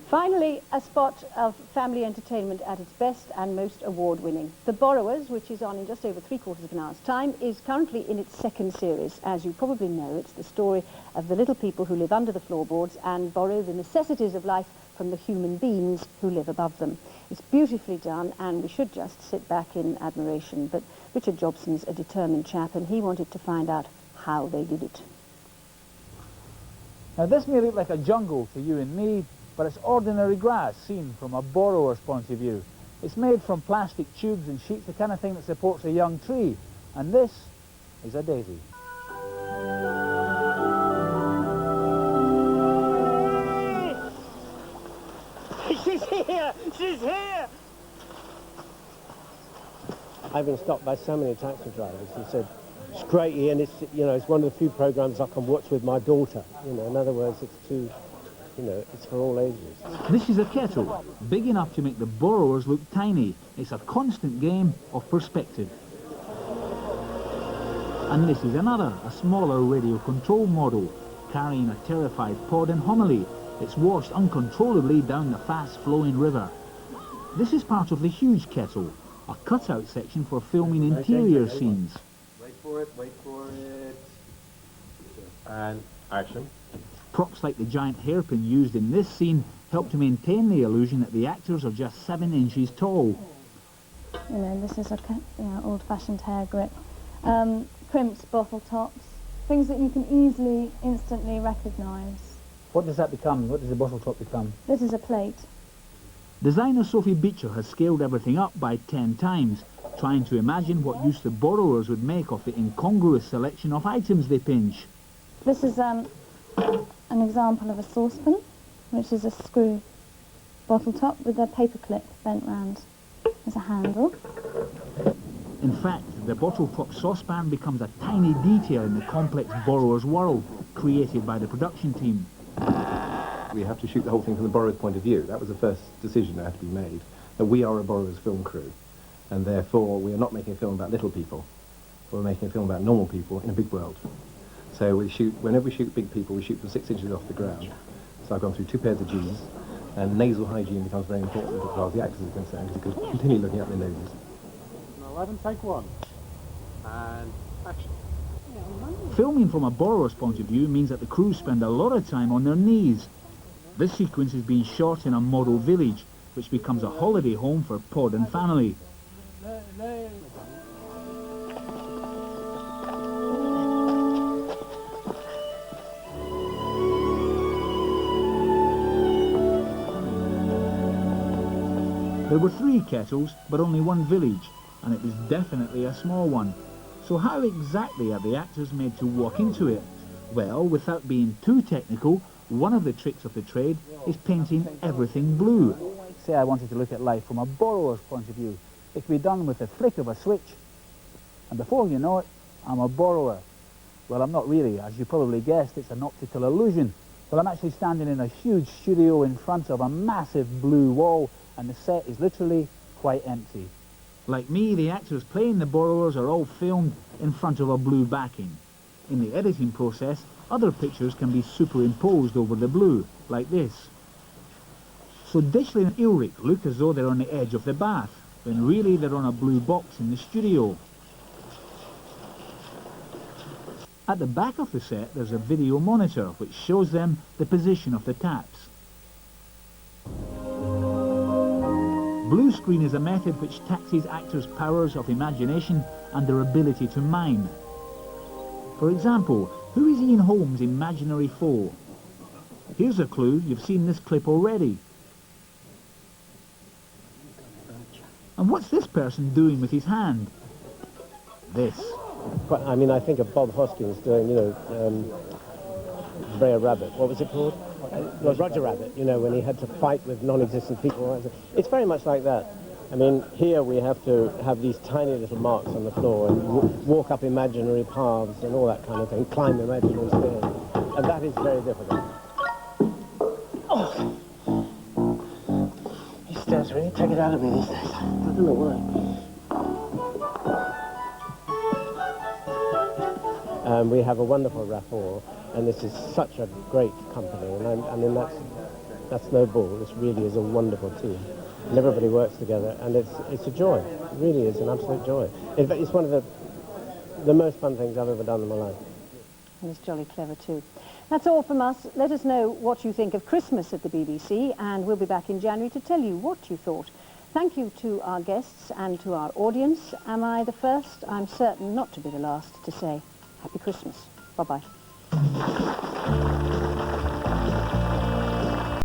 Finally, a spot of family entertainment at its best and most award-winning. The Borrowers, which is on in just over 3/4 of an hour's time, is currently in its second series. As you probably know, it's the story of the little people who live under the floorboards and borrow the necessities of life from the human beings who live above them. It's beautifully done, and we should just sit back in admiration. But Richard Jobson's a determined chap, and he wanted to find out how they did it. Now, this may look like a jungle to you and me, but it's ordinary grass seen from a borrower's point of view. It's made from plastic tubes and sheets, the kind of thing that supports a young tree. And this is a daisy. She's here! She's here! I've been stopped by so many taxi drivers who said, it's great, Ian, it's, you know, it's one of the few programs I can watch with my daughter. You know, in other words, it's too, you know, it's for all ages. This is a kettle, big enough to make the borrowers look tiny. It's a constant game of perspective. And this is another, a smaller radio control model, carrying a terrified pod and homily. It's washed uncontrollably down the fast-flowing river. This is part of the huge kettle, a cutout section for filming interior scenes. Wait for it. And action. Props like the giant hairpin used in this scene help to maintain the illusion that the actors are just 7 inches tall. You know, this is a old-fashioned hair grip. Crimps, bottle tops, things that you can easily, instantly recognise. What does that become? What does the bottle top become? This is a plate. Designer Sophie Beecher has scaled everything up by 10 times, trying to imagine what use the borrowers would make of the incongruous selection of items they pinch. This is an example of a saucepan, which is a screw bottle top with a paper clip bent round as a handle. In fact, the bottle top saucepan becomes a tiny detail in the complex borrower's world, created by the production team. We have to shoot the whole thing from the borrower's point of view. That was the first decision that had to be made, that we are a borrower's film crew, and therefore we are not making a film about little people. We're making a film about normal people in a big world. So we shoot, whenever we shoot big people, we shoot from 6 inches off the ground. So I've gone through 2 pairs of G's, and nasal hygiene becomes very important as far as the actors are concerned, because you can continue looking up their noses. 11, take 1. And action. Filming from a borrower's point of view means that the crew spend a lot of time on their knees. This sequence is being shot in a model village, which becomes a holiday home for Pod and family. There were 3 kettles, but only 1 village, and it was definitely a small one. So how exactly are the actors made to walk into it? Well, without being too technical, one of the tricks of the trade is painting everything blue. Say I wanted to look at life from a borrower's point of view. It can be done with the flick of a switch, and before you know it, I'm a borrower. Well, I'm not really. As you probably guessed, it's an optical illusion. Well, I'm actually standing in a huge studio in front of a massive blue wall, and the set is literally quite empty. Like me, the actors playing the borrowers are all filmed in front of a blue backing. In the editing process, other pictures can be superimposed over the blue, like this. So Dishley and Ulrich look as though they're on the edge of the bath, when really they're on a blue box in the studio. At the back of the set, there's a video monitor which shows them the position of the taps. Blue screen is a method which taxes actors' powers of imagination and their ability to mime. For example, who is Ian Holm's imaginary foe? Here's a clue, you've seen this clip already. And what's this person doing with his hand? This. But, I mean, I think of Bob Hoskins doing, you know, Brer Rabbit. What was it called? Roger Rabbit, you know, when he had to fight with non-existent people. It's very much like that. I mean, here we have to have these tiny little marks on the floor and walk up imaginary paths and all that kind of thing, climb imaginary stairs. And that is very difficult. Oh! These stairs really take it out of me these days. I don't know why. We have a wonderful rapport, and this is such a great company, and I mean, That's no ball. This really is a wonderful team. And everybody works together, and it's a joy. It really is an absolute joy. In fact, it's one of the most fun things I've ever done in my life. And it's jolly clever too. That's all from us. Let us know what you think of Christmas at the BBC, and we'll be back in January to tell you what you thought. Thank you to our guests and to our audience. Am I the first? I'm certain not to be the last to say Happy Christmas. Bye-bye.